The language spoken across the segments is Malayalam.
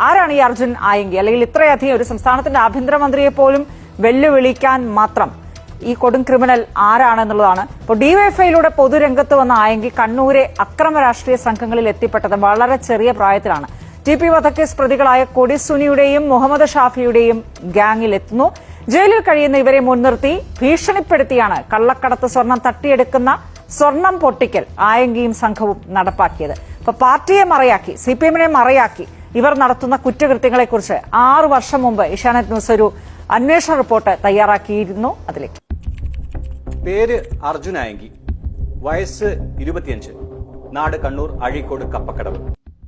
ആരാണ് ഈ അർജുൻ ആയങ്കി? അല്ലെങ്കിൽ ഇത്രയധികം ഒരു സംസ്ഥാനത്തിന്റെ ആഭ്യന്തരമന്ത്രിയെ പോലും വെല്ലുവിളിക്കാൻ മാത്രം ഈ കൊടും ക്രിമിനൽ ആരാണെന്നുള്ളതാണ്. ഇപ്പോൾ ഡിവൈഎഫ്ഐയിലൂടെ പൊതുരംഗത്ത് വന്ന ആയങ്കി കണ്ണൂരെ അക്രമ രാഷ്ട്രീയ സംഘങ്ങളിൽ എത്തിപ്പെട്ടത് വളരെ ചെറിയ പ്രായത്തിലാണ്. TP വധക്കേസ് പ്രതികളായ കൊടിസുനിയുടെയും മുഹമ്മദ് ഷാഫിയുടെയും ഗ്യാങ്ങിൽ എത്തുന്നു. ജയിലിൽ കഴിയുന്ന ഇവരെ മുൻനിർത്തി ഭീഷണിപ്പെടുത്തിയാണ് കള്ളക്കടത്ത് സ്വർണം തട്ടിയെടുക്കുന്ന സ്വർണം പൊട്ടിക്കൽ ആയങ്കിയും സംഘവും നടപ്പാക്കിയത്. ഇപ്പൊ പാർട്ടിയെ മറയാക്കി, CPM-നെ മറയാക്കി ഇവർ നടത്തുന്ന കുറ്റകൃത്യങ്ങളെക്കുറിച്ച് 6 വർഷം മുമ്പ് ഏഷ്യാനെറ്റ് ന്യൂസ് ഒരു അന്വേഷണ റിപ്പോർട്ട് തയ്യാറാക്കിയിരുന്നു. അതിലേക്ക് പേര് അർജുൻ ആയങ്കി, വയസ്സ് 25, നാട് കണ്ണൂർ, അഴീക്കോട്, കപ്പക്കടവ്.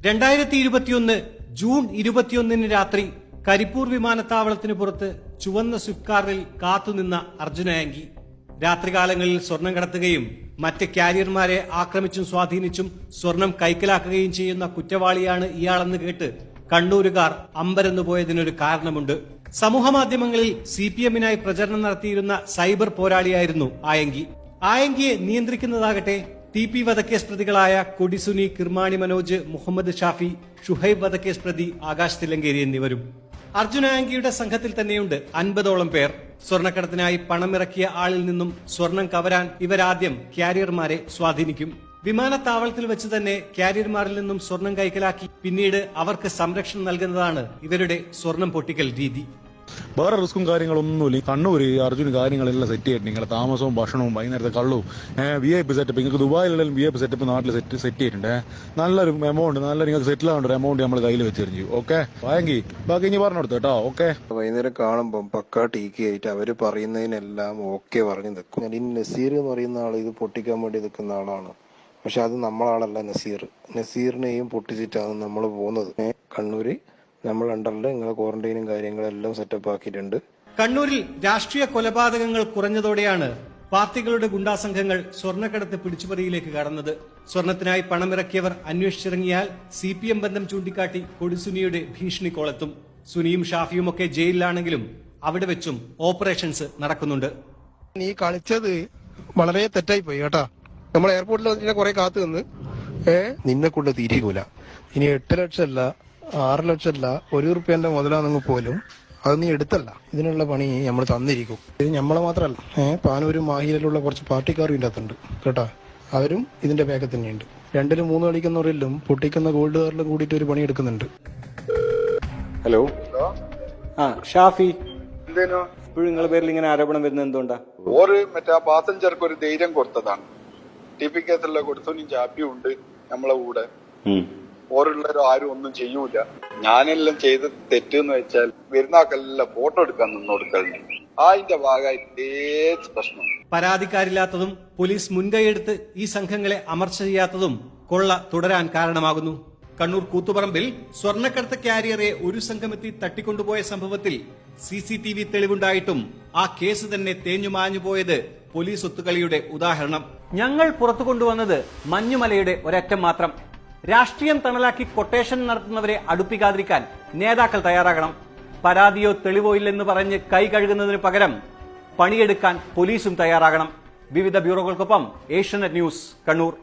2021 ജൂൺ 21 രാത്രി കരിപ്പൂർ വിമാനത്താവളത്തിന് പുറത്ത് ചുവന്ന സ്വിഫ്റ്റ് കാറിൽ കാത്തുനിന്ന അർജുൻ ആയങ്കി രാത്രികാലങ്ങളിൽ സ്വർണം കടത്തുകയും മറ്റ് കാരിയർമാരെ ആക്രമിച്ചും സ്വാധീനിച്ചും സ്വർണം കൈക്കലാക്കുകയും ചെയ്യുന്ന കുറ്റവാളിയാണ് ഇയാളെന്ന് കേട്ട് കണ്ണൂരുകാർ അമ്പരന്നു പോയതിനൊരു കാരണമുണ്ട്. സമൂഹമാധ്യമങ്ങളിൽ CPM-നായി പ്രചരണം നടത്തിയിരുന്ന സൈബർ പോരാളിയായിരുന്നു ആയങ്കി. ആയങ്കിയെ നിയന്ത്രിക്കുന്നതാകട്ടെ TP വധക്കേസ് പ്രതികളായ കൊടിസുനി, കിർമാണി മനോജ്, മുഹമ്മദ് ഷാഫി, ഷുഹൈബ് വധക്കേസ് പ്രതി ആകാശ് തില്ലങ്കേരി എന്നിവരും. അർജുൻ ആയങ്കിയുടെ സംഘത്തിൽ തന്നെയുണ്ട് 50ഓളം പേർ. സ്വർണ്ണക്കടത്തിനായി പണമിറക്കിയ ആളിൽ നിന്നും സ്വർണം കവരാൻ ഇവരാദ്യം കാരിയർമാരെ സ്വാധീനിക്കും. വിമാനത്താവളത്തിൽ വെച്ച് തന്നെ കാരിയർമാരിൽ നിന്നും സ്വർണം കൈക്കലാക്കി പിന്നീട് അവർക്ക് സംരക്ഷണം നൽകുന്നതാണ് ഇവരുടെ സ്വർണം പൊട്ടിക്കൽ രീതി. വേറെ റിസ്ക്കും കാര്യങ്ങളൊന്നുമില്ല. കണ്ണൂര് അർജുന് കാര്യങ്ങളെല്ലാം സെറ്റ് ചെയ്തിട്ട് നിങ്ങളെ താമസവും ഭക്ഷണവും വൈകുന്നേരത്തെ കള്ളവും VIP സെറ്റപ്പ്. നിങ്ങൾക്ക് ദുബായിലെല്ലാം VIP സെറ്റപ്പ് നാട്ടിൽ സെറ്റ് ചെയ്തിട്ടുണ്ട്. നല്ലൊരു എമൗണ്ട്, നല്ല നിങ്ങൾക്ക് സെറ്റിൽ ആവേണ്ട ഒരു എമൗണ്ട് നമ്മൾ കയ്യിൽ വെച്ചിരിച്ചു. ഓക്കെ വാങ്ങി ബാക്കി ഇനി പറഞ്ഞു കൊടുത്തു കേട്ടോ. ഓക്കെ വൈകുന്നേരം കാണുമ്പോൾ പക്കാ ടീക്കി ആയിട്ട് അവര് പറയുന്നതിനെല്ലാം ഓക്കെ പറഞ്ഞു നിൽക്കും. ഈ നസീർ എന്ന് പറയുന്ന ആൾ ഇത് പൊട്ടിക്കാൻ വേണ്ടി നിൽക്കുന്ന ആളാണ്. പക്ഷെ അത് നമ്മളാളല്ല നസീറിനെയും പൊട്ടിച്ചിട്ടാണ് നമ്മൾ പോകുന്നത്. കണ്ണൂര് നമ്മൾ അണ്ടറിൽ നിങ്ങളെ ക്വാറന്റൈനും കാര്യങ്ങളെല്ലാം സെറ്റപ്പ് ആക്കിയിട്ടുണ്ട്. കണ്ണൂരിൽ രാഷ്ട്രീയ കൊലപാതകങ്ങൾ കുറഞ്ഞതോടെയാണ് പാർട്ടികളുടെ ഗുണ്ടാസംഘങ്ങൾ സ്വർണ്ണക്കടത്ത് പിടിച്ചുപറിയിലേക്ക് കടന്നത്. സ്വർണത്തിനായി പണമിറക്കിയവർ അന്വേഷിച്ചിറങ്ങിയാൽ CPM ബന്ധം ചൂണ്ടിക്കാട്ടി കൊടിസുനിയുടെ ഭീഷണി കോളെത്തും. സുനിയും ഷാഫിയും ഒക്കെ ജയിലിലാണെങ്കിലും അവിടെ വെച്ചും ഓപ്പറേഷൻസ് നടക്കുന്നുണ്ട്. നീ കളിച്ചത് വളരെ തെറ്റായി പോയി കേട്ടാ. നമ്മൾ എയർപോർട്ടിൽ കുറെ കാത്തു നിന്ന് നിന്നെ കൊണ്ട് തിരികൂല. ഇനി 8 ലക്ഷമല്ല 6 ലക്ഷമല്ല 1 റുപ്യന്റെ മുതലാണെങ്കിൽ പോലും അത് നീ എടുത്തല്ല. ഇതിനുള്ള പണി നമ്മൾ തന്നിരിക്കും. ഇത് നമ്മളെ മാത്രമല്ല, പാനൂരും മാഹിയിലുള്ള കുറച്ച് പാർട്ടിക്കാരും ഇതിൻ്റെ അകത്തുണ്ട് കേട്ടാ. അവരും ഇതിന്റെ ബാക്കിൽ തന്നെയുണ്ട്. 2-3 കളിക്കുന്നവരിലും പൊട്ടിക്കുന്ന ഗോൾഡ് കാറിലും കൂടിയിട്ട് ഒരു പണി എടുക്കുന്നുണ്ട്. ഹലോ, ഷാഫി, ഇപ്പോഴും നിങ്ങളുടെ പേരിൽ ഇങ്ങനെ ആരോപണം വരുന്നത് എന്തുകൊണ്ടാ? മറ്റേ പാസഞ്ചർക്ക് ഒരു ധൈര്യം കൊടുത്തതാണ്. TP കേസുള്ള കൊടുത്തും ചാപ്പിയും ഉണ്ട് നമ്മളെ കൂടെ. ഓരുള്ളവരും ആരും ഒന്നും ചെയ്യൂല. ഞാനെല്ലാം ചെയ്ത് തെറ്റെന്ന് വെച്ചാൽ വരുന്നാക്കെല്ലാം ഫോട്ടോ എടുക്കാൻ നിന്ന് കൊടുക്കലുണ്ട്. അതിന്റെ ഭാഗമായിട്ട് പ്രശ്നം. പരാതിക്കാരില്ലാത്തതും പോലീസ് മുൻകൈയെടുത്ത് ഈ സംഘങ്ങളെ അമർച്ച ചെയ്യാത്തതും കൊള്ള തുടരാൻ കാരണമാകുന്നു. കണ്ണൂർ കൂത്തുപറമ്പിൽ സ്വർണ്ണക്കടത്ത് കാരിയറെ ഒരു സംഘമെത്തി തട്ടിക്കൊണ്ടുപോയ സംഭവത്തിൽ CCTV തെളിവുണ്ടായിട്ടും ആ കേസ് തന്നെ തേഞ്ഞുമാഞ്ഞു പോയത് പോലീസ് ഒത്തുകളിയുടെ ഉദാഹരണം. ഞങ്ങൾ പുറത്തു കൊണ്ടുവന്നത് മഞ്ഞുമലയുടെ ഒരറ്റം മാത്രം. രാഷ്ട്രീയം തണലാക്കി കൊട്ടേഷൻ നടത്തുന്നവരെ അടുപ്പിക്കാതിരിക്കാൻ നേതാക്കൾ തയ്യാറാകണം. പരാതിയോ തെളിവോ ഇല്ലെന്ന് പറഞ്ഞ് കൈ കഴുകുന്നതിന് പകരം പണിയെടുക്കാൻ പോലീസും തയ്യാറാകണം. വിവിധ ബ്യൂറോകൾക്കൊപ്പം ഏഷ്യാനെറ്റ് ന്യൂസ്, കണ്ണൂർ.